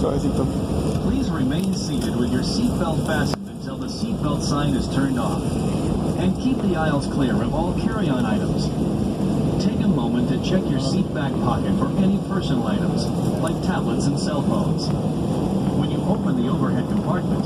Suavecito. Please remain seated with your seatbelt fastened until the seatbelt sign is turned off. And keep the aisles clear of all carry-on items. Take a moment to check your seat back pocket for any personal items, like tablets and cell phones. When you open the overhead compartment,